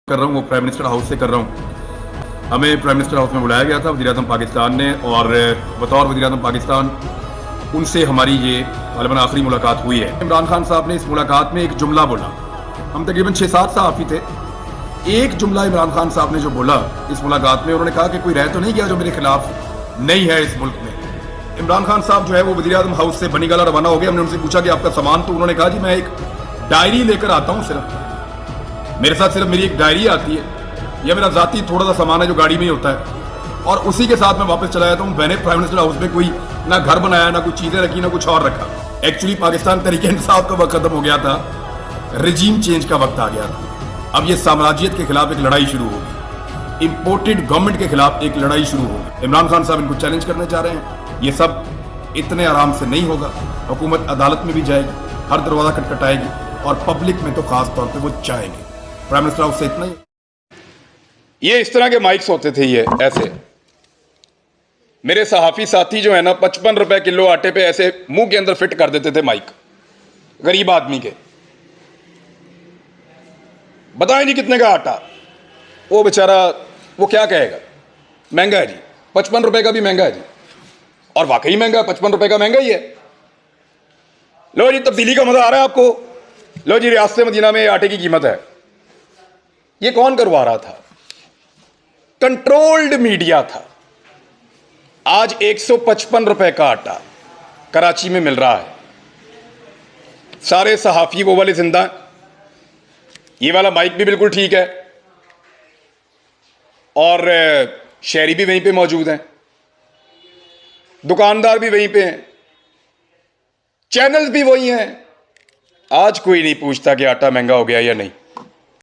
कर रहा हूँ वो प्राइम मिनिस्टर हाउस से कर रहा हूँ। हमें प्राइम मिनिस्टर हाउस में बुलाया गया था वज़ीर-ए-आज़म पाकिस्तान ने, और बतौर वज़ीर-ए-आज़म पाकिस्तान उनसे हमारी ये गालिबन आखिरी मुलाकात हुई है। इमरान खान साहब ने इस मुलाकात में एक जुमला बोला। हम तकरीबन 6-7 सहाफ़ी थे। एक जुमला इमरान खान साहब ने जो बोला इस मुलाकात में, उन्होंने कहा कि कोई रह तो नहीं गया जो मेरे खिलाफ नहीं है इस मुल्क में। इमरान खान साहब जो है वो वज़ीर-ए-आज़म हाउस से बनी गाला रवाना हो गए। हमने उनसे पूछा कि आपका सामान, तो उन्होंने कहा जी मैं एक डायरी लेकर आता हूँ, सिर्फ मेरे साथ सिर्फ मेरी एक डायरी आती है, यह मेरा जाती थोड़ा सा सामान है जो गाड़ी में ही होता है, और उसी के साथ मैं वापस चला जाता हूँ। मैंने प्राइम मिनिस्टर हाउस में कोई ना घर बनाया, ना कुछ चीजें रखी, ना कुछ और रखा। एक्चुअली पाकिस्तान तरीके इंसाफ का वक्त खत्म हो गया था, रिजीम चेंज का वक्त आ गया था। अब ये साम्राज्यत के खिलाफ एक लड़ाई शुरू होगी, इम्पोर्टेड गवर्नमेंट के खिलाफ एक लड़ाई शुरू होगी। इमरान खान साहब इनको चैलेंज करना चाह रहे हैं। ये सब इतने आराम से नहीं होगा। हुकूमत अदालत में भी जाएगी, हर दरवाजा खटखटाएगी, और पब्लिक में तो खास तौर पर वो चाहेंगे। प्राइम मिनिस्टर हाउस से इतना ही। ये इस तरह के माइक्स होते थे, ये ऐसे। मेरे सहाफी साथी जो है ना, 55 रुपए किलो आटे पे ऐसे मुंह के अंदर फिट कर देते थे माइक, गरीब आदमी के। बताएं जी कितने का आटा, वो बेचारा वो क्या कहेगा, महंगा है जी, 55 रुपए का भी महंगा है जी, और वाकई महंगा है, 55 रुपए का महंगा ही है। लो जी, तब्दीली का मजा आ रहा है आपको। लो जी, रियासत मदीना में आटे की कीमत है। ये कौन करवा रहा था? कंट्रोल्ड मीडिया था। आज 155 रुपए का आटा कराची में मिल रहा है। सारे सहाफी वो वाले जिंदा हैं। ये वाला माइक भी बिल्कुल ठीक है, और शहरी भी वहीं पे मौजूद हैं, दुकानदार भी वहीं पे हैं, चैनल्स भी वही हैं। आज कोई नहीं पूछता कि आटा महंगा हो गया या नहीं।